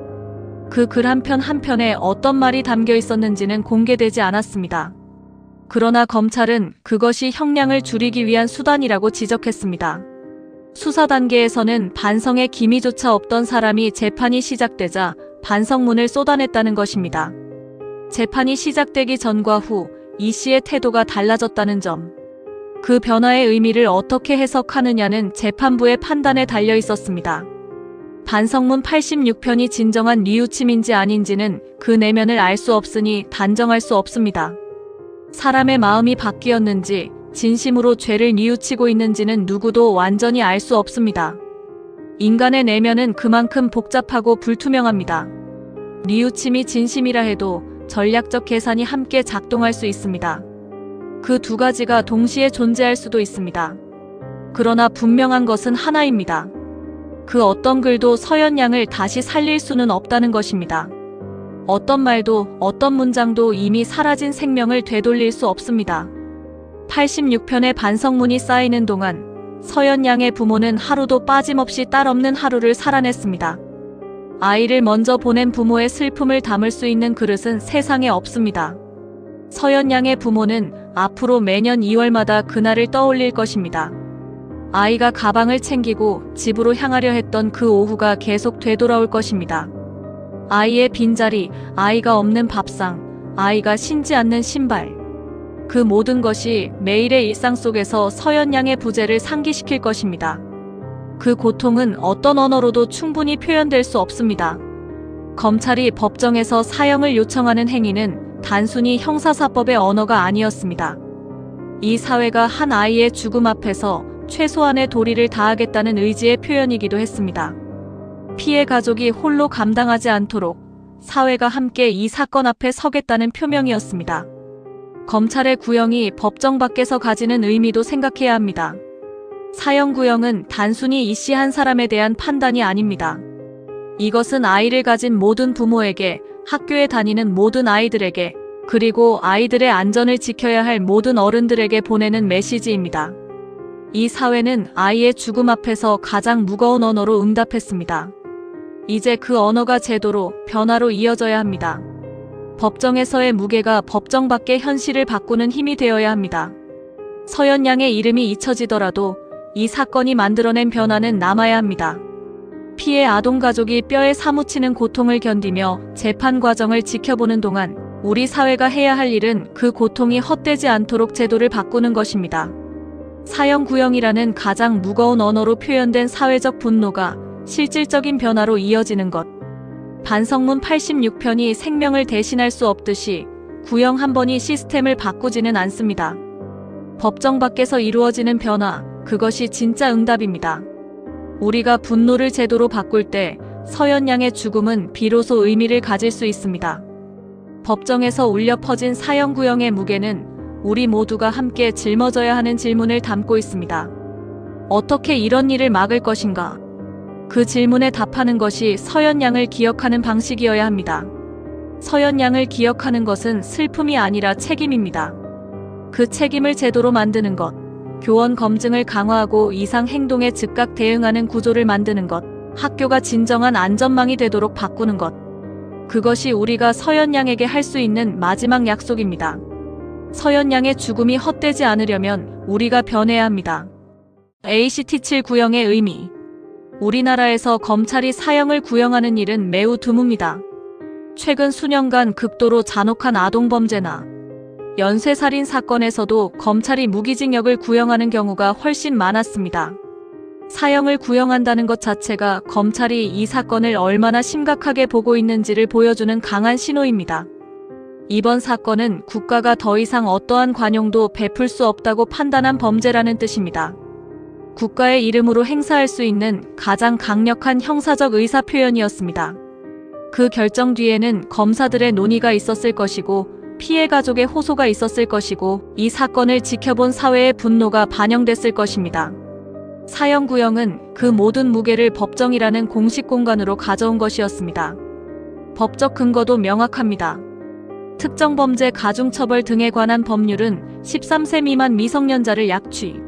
그 글 한 편 한 편에 어떤 말이 담겨 있었는지는 공개되지 않았습니다. 그러나 검찰은 그것이 형량을 줄이기 위한 수단이라고 지적했습니다. 수사 단계에서는 반성의 기미조차 없던 사람이 재판이 시작되자 반성문을 쏟아냈다는 것입니다. 재판이 시작되기 전과 후 이 씨의 태도가 달라졌다는 점. 그 변화의 의미를 어떻게 해석하느냐는 재판부의 판단에 달려 있었습니다. 반성문 86편이 진정한 뉘우침인지 아닌지는 그 내면을 알 수 없으니 단정할 수 없습니다. 사람의 마음이 바뀌었는지 진심으로 죄를 뉘우치고 있는지는 누구도 완전히 알 수 없습니다. 인간의 내면은 그만큼 복잡하고 불투명합니다. 뉘우침이 진심이라 해도 전략적 계산이 함께 작동할 수 있습니다. 그 두 가지가 동시에 존재할 수도 있습니다. 그러나 분명한 것은 하나입니다. 그 어떤 글도 서연 양을 다시 살릴 수는 없다는 것입니다. 어떤 말도 어떤 문장도 이미 사라진 생명을 되돌릴 수 없습니다. 86편의 반성문이 쌓이는 동안 서연 양의 부모는 하루도 빠짐없이 딸 없는 하루를 살아냈습니다. 아이를 먼저 보낸 부모의 슬픔을 담을 수 있는 그릇은 세상에 없습니다. 서연 양의 부모는 앞으로 매년 2월마다 그날을 떠올릴 것입니다. 아이가 가방을 챙기고 집으로 향하려 했던 그 오후가 계속 되돌아올 것입니다. 아이의 빈자리, 아이가 없는 밥상, 아이가 신지 않는 신발. 그 모든 것이 매일의 일상 속에서 서연 양의 부재를 상기시킬 것입니다. 그 고통은 어떤 언어로도 충분히 표현될 수 없습니다. 검찰이 법정에서 사형을 요청하는 행위는 단순히 형사사법의 언어가 아니었습니다. 이 사회가 한 아이의 죽음 앞에서 최소한의 도리를 다하겠다는 의지의 표현이기도 했습니다. 피해 가족이 홀로 감당하지 않도록 사회가 함께 이 사건 앞에 서겠다는 표명이었습니다. 검찰의 구형이 법정 밖에서 가지는 의미도 생각해야 합니다. 사형 구형은 단순히 이 씨 한 사람에 대한 판단이 아닙니다. 이것은 아이를 가진 모든 부모에게, 학교에 다니는 모든 아이들에게, 그리고 아이들의 안전을 지켜야 할 모든 어른들에게 보내는 메시지입니다. 이 사회는 아이의 죽음 앞에서 가장 무거운 언어로 응답했습니다. 이제 그 언어가 제도로, 변화로 이어져야 합니다. 법정에서의 무게가 법정 밖의 현실을 바꾸는 힘이 되어야 합니다. 서연 양의 이름이 잊혀지더라도 이 사건이 만들어낸 변화는 남아야 합니다. 피해 아동 가족이 뼈에 사무치는 고통을 견디며 재판 과정을 지켜보는 동안 우리 사회가 해야 할 일은 그 고통이 헛되지 않도록 제도를 바꾸는 것입니다. 사형 구형이라는 가장 무거운 언어로 표현된 사회적 분노가 실질적인 변화로 이어지는 것. 반성문 86편이 생명을 대신할 수 없듯이 구형 한 번이 시스템을 바꾸지는 않습니다. 법정 밖에서 이루어지는 변화, 그것이 진짜 응답입니다. 우리가 분노를 제도로 바꿀 때 서연 양의 죽음은 비로소 의미를 가질 수 있습니다. 법정에서 울려 퍼진 사형 구형의 무게는 우리 모두가 함께 짊어져야 하는 질문을 담고 있습니다. 어떻게 이런 일을 막을 것인가? 그 질문에 답하는 것이 서연 양을 기억하는 방식이어야 합니다. 서연 양을 기억하는 것은 슬픔이 아니라 책임입니다. 그 책임을 제도로 만드는 것, 교원 검증을 강화하고 이상 행동에 즉각 대응하는 구조를 만드는 것, 학교가 진정한 안전망이 되도록 바꾸는 것. 그것이 우리가 서연 양에게 할 수 있는 마지막 약속입니다. 서연 양의 죽음이 헛되지 않으려면 우리가 변해야 합니다. ACT7 구형의 의미. 우리나라에서 검찰이 사형을 구형하는 일은 매우 드뭅니다. 최근 수년간 극도로 잔혹한 아동범죄나 연쇄살인 사건에서도 검찰이 무기징역을 구형하는 경우가 훨씬 많았습니다. 사형을 구형한다는 것 자체가 검찰이 이 사건을 얼마나 심각하게 보고 있는지를 보여주는 강한 신호입니다. 이번 사건은 국가가 더 이상 어떠한 관용도 베풀 수 없다고 판단한 범죄라는 뜻입니다. 국가의 이름으로 행사할 수 있는 가장 강력한 형사적 의사표현이었습니다. 그 결정 뒤에는 검사들의 논의가 있었을 것이고 피해 가족의 호소가 있었을 것이고 이 사건을 지켜본 사회의 분노가 반영됐을 것입니다. 사형 구형은 그 모든 무게를 법정이라는 공식 공간으로 가져온 것이었습니다. 법적 근거도 명확합니다. 특정 범죄 가중처벌 등에 관한 법률은 13세 미만 미성년자를 약취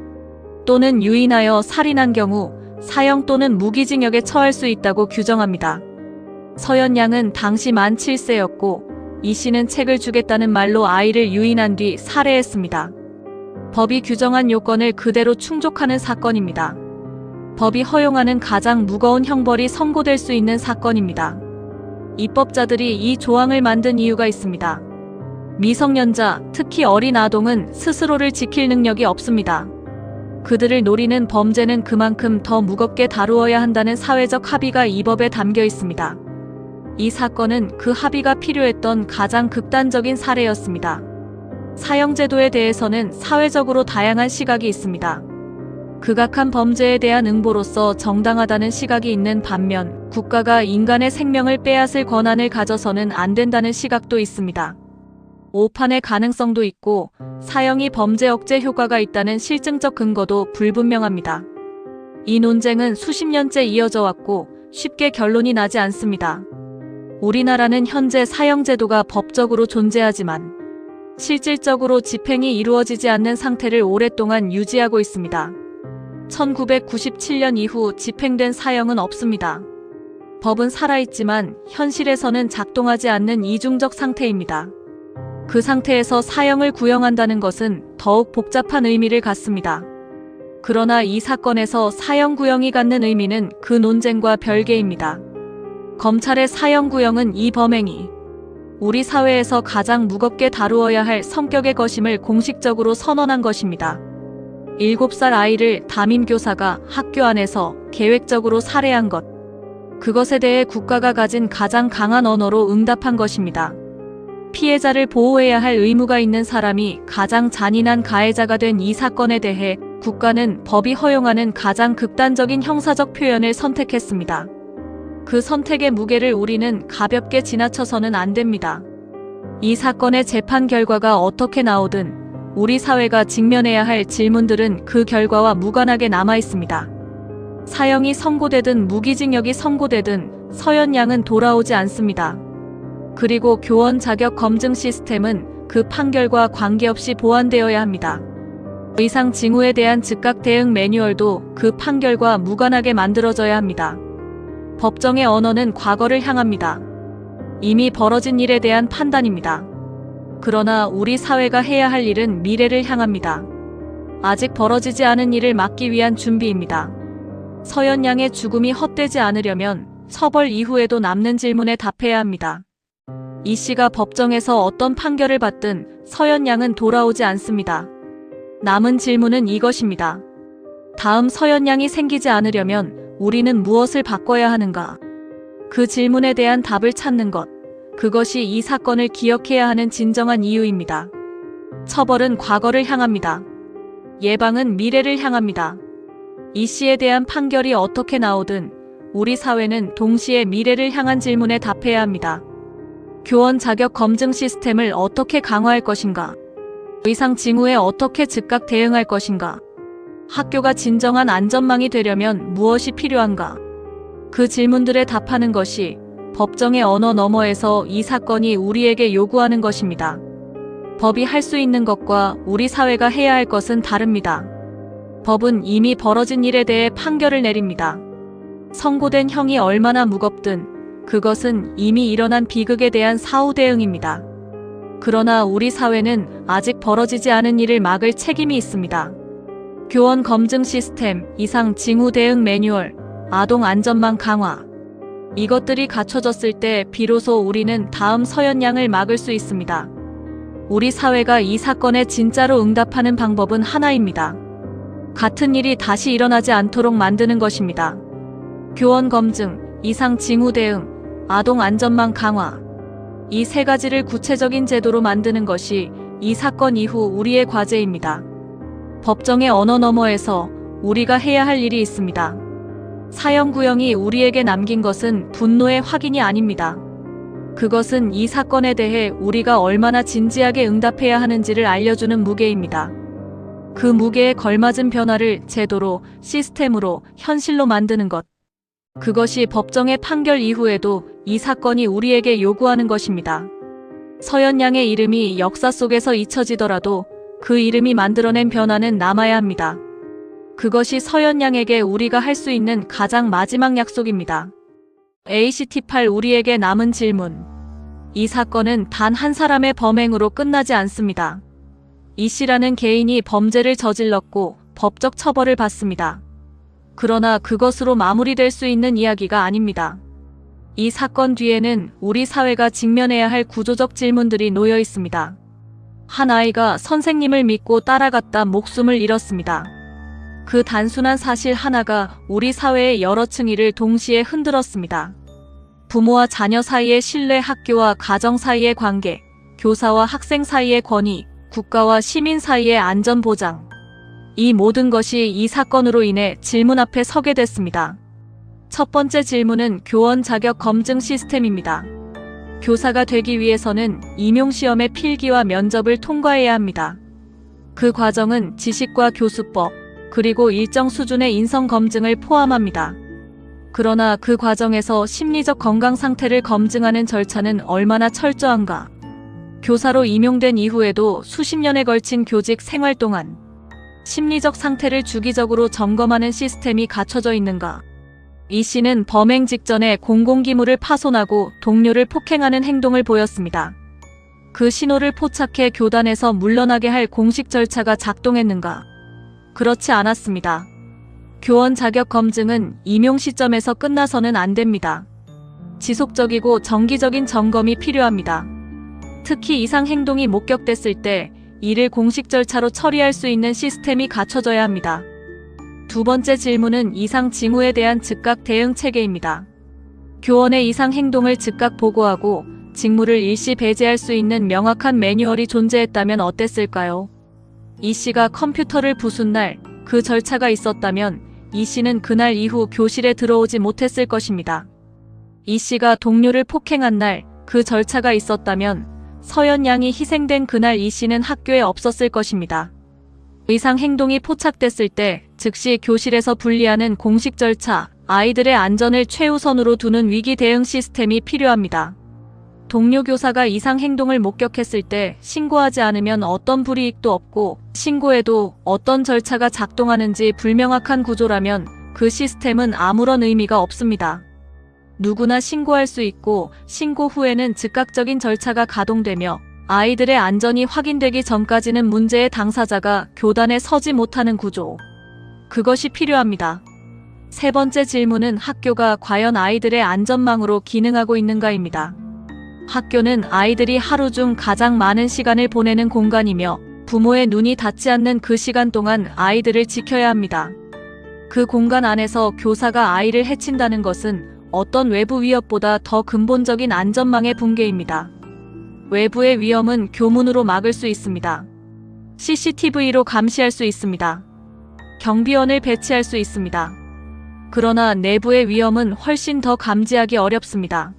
또는 유인하여 살인한 경우 사형 또는 무기징역에 처할 수 있다고 규정합니다. 서연 양은 당시 만 7세였고 이 씨는 책을 주겠다는 말로 아이를 유인한 뒤 살해했습니다. 법이 규정한 요건을 그대로 충족하는 사건입니다. 법이 허용하는 가장 무거운 형벌이 선고될 수 있는 사건입니다. 입법자들이 이 조항을 만든 이유가 있습니다. 미성년자, 특히 어린 아동은 스스로를 지킬 능력이 없습니다. 그들을 노리는 범죄는 그만큼 더 무겁게 다루어야 한다는 사회적 합의가 이 법에 담겨 있습니다. 이 사건은 그 합의가 필요했던 가장 극단적인 사례였습니다. 사형제도에 대해서는 사회적으로 다양한 시각이 있습니다. 극악한 범죄에 대한 응보로서 정당하다는 시각이 있는 반면 국가가 인간의 생명을 빼앗을 권한을 가져서는 안 된다는 시각도 있습니다. 오판의 가능성도 있고 사형이 범죄 억제 효과가 있다는 실증적 근거도 불분명합니다. 이 논쟁은 수십 년째 이어져 왔고 쉽게 결론이 나지 않습니다. 우리나라는 현재 사형제도가 법적으로 존재하지만 실질적으로 집행이 이루어지지 않는 상태를 오랫동안 유지하고 있습니다. 1997년 이후 집행된 사형은 없습니다. 법은 살아있지만 현실에서는 작동하지 않는 이중적 상태입니다. 그 상태에서 사형을 구형한다는 것은 더욱 복잡한 의미를 갖습니다. 그러나 이 사건에서 사형 구형이 갖는 의미는 그 논쟁과 별개입니다. 검찰의 사형 구형은 이 범행이 우리 사회에서 가장 무겁게 다루어야 할 성격의 것임을 공식적으로 선언한 것입니다. 7살 아이를 담임교사가 학교 안에서 계획적으로 살해한 것. 그것에 대해 국가가 가진 가장 강한 언어로 응답한 것입니다. 피해자를 보호해야 할 의무가 있는 사람이 가장 잔인한 가해자가 된 이 사건에 대해 국가는 법이 허용하는 가장 극단적인 형사적 표현을 선택했습니다. 그 선택의 무게를 우리는 가볍게 지나쳐서는 안 됩니다. 이 사건의 재판 결과가 어떻게 나오든 우리 사회가 직면해야 할 질문들은 그 결과와 무관하게 남아 있습니다. 사형이 선고되든 무기징역이 선고되든 서현 양은 돌아오지 않습니다. 그리고 교원 자격 검증 시스템은 그 판결과 관계없이 보완되어야 합니다. 의상 징후에 대한 즉각 대응 매뉴얼도 그 판결과 무관하게 만들어져야 합니다. 법정의 언어는 과거를 향합니다. 이미 벌어진 일에 대한 판단입니다. 그러나 우리 사회가 해야 할 일은 미래를 향합니다. 아직 벌어지지 않은 일을 막기 위한 준비입니다. 서현 양의 죽음이 헛되지 않으려면 처벌 이후에도 남는 질문에 답해야 합니다. 이 씨가 법정에서 어떤 판결을 받든 서현 양은 돌아오지 않습니다. 남은 질문은 이것입니다. 다음 서현 양이 생기지 않으려면 우리는 무엇을 바꿔야 하는가? 그 질문에 대한 답을 찾는 것. 그것이 이 사건을 기억해야 하는 진정한 이유입니다. 처벌은 과거를 향합니다. 예방은 미래를 향합니다. 이 씨에 대한 판결이 어떻게 나오든 우리 사회는 동시에 미래를 향한 질문에 답해야 합니다. 교원 자격 검증 시스템을 어떻게 강화할 것인가? 의상 징후에 어떻게 즉각 대응할 것인가? 학교가 진정한 안전망이 되려면 무엇이 필요한가? 그 질문들에 답하는 것이 법정의 언어 너머에서 이 사건이 우리에게 요구하는 것입니다. 법이 할 수 있는 것과 우리 사회가 해야 할 것은 다릅니다. 법은 이미 벌어진 일에 대해 판결을 내립니다. 선고된 형이 얼마나 무겁든 그것은 이미 일어난 비극에 대한 사후 대응입니다. 그러나 우리 사회는 아직 벌어지지 않은 일을 막을 책임이 있습니다. 교원 검증 시스템, 이상 징후 대응 매뉴얼, 아동 안전망 강화. 이것들이 갖춰졌을 때 비로소 우리는 다음 서현 양을 막을 수 있습니다. 우리 사회가 이 사건에 진짜로 응답하는 방법은 하나입니다. 같은 일이 다시 일어나지 않도록 만드는 것입니다. 교원 검증, 이상 징후 대응, 아동 안전망 강화. 이 세 가지를 구체적인 제도로 만드는 것이 이 사건 이후 우리의 과제입니다. 법정의 언어 너머에서 우리가 해야 할 일이 있습니다. 사형 구형이 우리에게 남긴 것은 분노의 확인이 아닙니다. 그것은 이 사건에 대해 우리가 얼마나 진지하게 응답해야 하는지를 알려주는 무게입니다. 그 무게에 걸맞은 변화를 제도로, 시스템으로, 현실로 만드는 것. 그것이 법정의 판결 이후에도 이 사건이 우리에게 요구하는 것입니다. 서현 양의 이름이 역사 속에서 잊혀지더라도 그 이름이 만들어낸 변화는 남아야 합니다. 그것이 서현 양에게 우리가 할 수 있는 가장 마지막 약속입니다. ACT8 우리에게 남은 질문. 이 사건은 단 한 사람의 범행으로 끝나지 않습니다. 이 씨라는 개인이 범죄를 저질렀고 법적 처벌을 받습니다. 그러나 그것으로 마무리될 수 있는 이야기가 아닙니다. 이 사건 뒤에는 우리 사회가 직면해야 할 구조적 질문들이 놓여 있습니다. 한 아이가 선생님을 믿고 따라갔다 목숨을 잃었습니다. 그 단순한 사실 하나가 우리 사회의 여러 층위를 동시에 흔들었습니다. 부모와 자녀 사이의 신뢰, 학교와 가정 사이의 관계, 교사와 학생 사이의 권위, 국가와 시민 사이의 안전 보장. 이 모든 것이 이 사건으로 인해 질문 앞에 서게 됐습니다. 첫 번째 질문은 교원 자격 검증 시스템입니다. 교사가 되기 위해서는 임용시험의 필기와 면접을 통과해야 합니다. 그 과정은 지식과 교수법, 그리고 일정 수준의 인성 검증을 포함합니다. 그러나 그 과정에서 심리적 건강 상태를 검증하는 절차는 얼마나 철저한가? 교사로 임용된 이후에도 수십 년에 걸친 교직 생활 동안 심리적 상태를 주기적으로 점검하는 시스템이 갖춰져 있는가? 이 씨는 범행 직전에 공공기물을 파손하고 동료를 폭행하는 행동을 보였습니다. 그 신호를 포착해 교단에서 물러나게 할 공식 절차가 작동했는가? 그렇지 않았습니다. 교원 자격 검증은 임용 시점에서 끝나서는 안 됩니다. 지속적이고 정기적인 점검이 필요합니다. 특히 이상 행동이 목격됐을 때 이를 공식 절차로 처리할 수 있는 시스템이 갖춰져야 합니다. 두 번째 질문은 이상 징후에 대한 즉각 대응 체계입니다. 교원의 이상 행동을 즉각 보고하고 직무를 일시 배제할 수 있는 명확한 매뉴얼이 존재했다면 어땠을까요? 이 씨가 컴퓨터를 부순 날 그 절차가 있었다면 이 씨는 그날 이후 교실에 들어오지 못했을 것입니다. 이 씨가 동료를 폭행한 날 그 절차가 있었다면 서연 양이 희생된 그날 이 씨는 학교에 없었을 것입니다. 이상 행동이 포착됐을 때 즉시 교실에서 분리하는 공식 절차, 아이들의 안전을 최우선으로 두는 위기 대응 시스템이 필요합니다. 동료 교사가 이상 행동을 목격했을 때 신고하지 않으면 어떤 불이익도 없고 신고해도 어떤 절차가 작동하는지 불명확한 구조라면 그 시스템은 아무런 의미가 없습니다. 누구나 신고할 수 있고 신고 후에는 즉각적인 절차가 가동되며 아이들의 안전이 확인되기 전까지는 문제의 당사자가 교단에 서지 못하는 구조. 그것이 필요합니다. 세 번째 질문은 학교가 과연 아이들의 안전망으로 기능하고 있는가입니다. 학교는 아이들이 하루 중 가장 많은 시간을 보내는 공간이며 부모의 눈이 닿지 않는 그 시간 동안 아이들을 지켜야 합니다. 그 공간 안에서 교사가 아이를 해친다는 것은 어떤 외부 위협보다 더 근본적인 안전망의 붕괴입니다. 외부의 위험은 교문으로 막을 수 있습니다. CCTV로 감시할 수 있습니다. 경비원을 배치할 수 있습니다. 그러나 내부의 위험은 훨씬 더 감지하기 어렵습니다.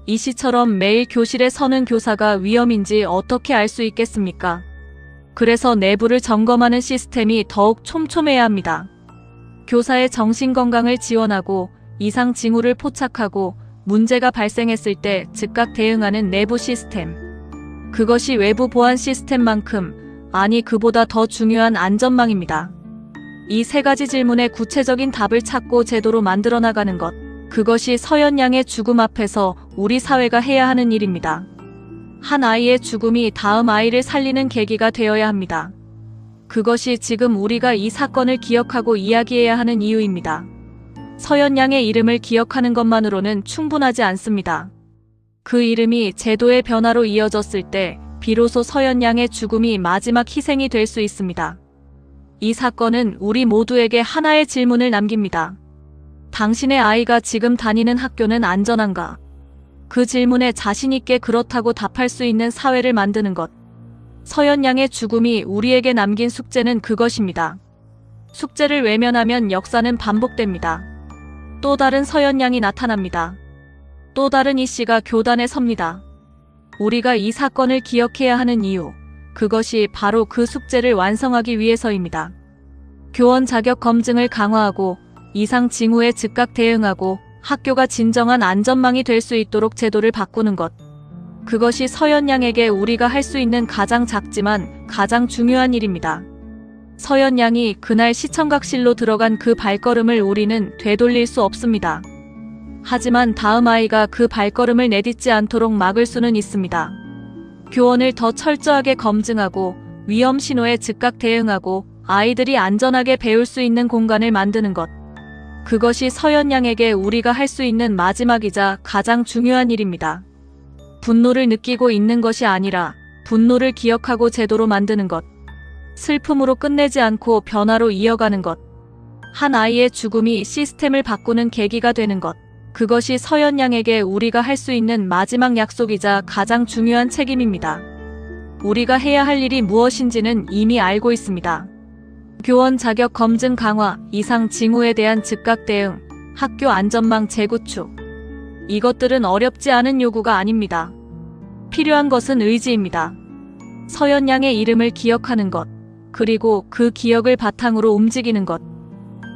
이 씨처럼 매일 교실에 서는 교사가 위험인지 어떻게 알 수 있겠습니까? 그래서 내부를 점검하는 시스템이 더욱 촘촘해야 합니다. 교사의 정신건강을 지원하고 이상 징후를 포착하고 문제가 발생했을 때 즉각 대응하는 내부 시스템. 그것이 외부 보안 시스템만큼, 아니 그보다 더 중요한 안전망입니다. 이 세 가지 질문에 구체적인 답을 찾고 제도로 만들어 나가는 것. 그것이 서연 양의 죽음 앞에서 우리 사회가 해야 하는 일입니다. 한 아이의 죽음이 다음 아이를 살리는 계기가 되어야 합니다. 그것이 지금 우리가 이 사건을 기억하고 이야기해야 하는 이유입니다. 서연 양의 이름을 기억하는 것만으로는 충분하지 않습니다. 그 이름이 제도의 변화로 이어졌을 때 비로소 서연 양의 죽음이 마지막 희생이 될 수 있습니다. 이 사건은 우리 모두에게 하나의 질문을 남깁니다. 당신의 아이가 지금 다니는 학교는 안전한가? 그 질문에 자신있게 그렇다고 답할 수 있는 사회를 만드는 것. 서연 양의 죽음이 우리에게 남긴 숙제는 그것입니다. 숙제를 외면하면 역사는 반복됩니다. 또 다른 서연 양이 나타납니다. 또 다른 이 씨가 교단에 섭니다. 우리가 이 사건을 기억해야 하는 이유, 그것이 바로 그 숙제를 완성하기 위해서입니다. 교원 자격 검증을 강화하고 이상 징후에 즉각 대응하고 학교가 진정한 안전망이 될 수 있도록 제도를 바꾸는 것. 그것이 서연 양에게 우리가 할 수 있는 가장 작지만 가장 중요한 일입니다. 서연 양이 그날 시청각실로 들어간 그 발걸음을 우리는 되돌릴 수 없습니다. 하지만 다음 아이가 그 발걸음을 내딛지 않도록 막을 수는 있습니다. 교원을 더 철저하게 검증하고 위험 신호에 즉각 대응하고 아이들이 안전하게 배울 수 있는 공간을 만드는 것. 그것이 서연 양에게 우리가 할 수 있는 마지막이자 가장 중요한 일입니다. 분노를 느끼고 있는 것이 아니라 분노를 기억하고 제도로 만드는 것. 슬픔으로 끝내지 않고 변화로 이어가는 것. 한 아이의 죽음이 시스템을 바꾸는 계기가 되는 것. 그것이 서연 양에게 우리가 할 수 있는 마지막 약속이자 가장 중요한 책임입니다. 우리가 해야 할 일이 무엇인지는 이미 알고 있습니다. 교원 자격 검증 강화, 이상 징후에 대한 즉각 대응, 학교 안전망 재구축. 이것들은 어렵지 않은 요구가 아닙니다. 필요한 것은 의지입니다. 서연 양의 이름을 기억하는 것, 그리고 그 기억을 바탕으로 움직이는 것.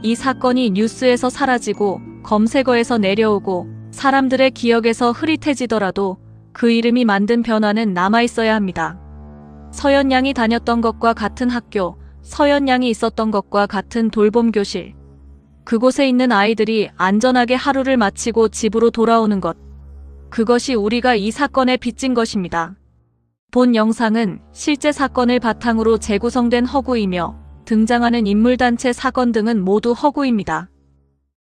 이 사건이 뉴스에서 사라지고 검색어에서 내려오고 사람들의 기억에서 흐릿해지더라도 그 이름이 만든 변화는 남아있어야 합니다. 서연 양이 다녔던 것과 같은 학교, 서연 양이 있었던 것과 같은 돌봄 교실. 그곳에 있는 아이들이 안전하게 하루를 마치고 집으로 돌아오는 것. 그것이 우리가 이 사건에 빚진 것입니다. 본 영상은 실제 사건을 바탕으로 재구성된 허구이며 등장하는 인물단체 사건 등은 모두 허구입니다.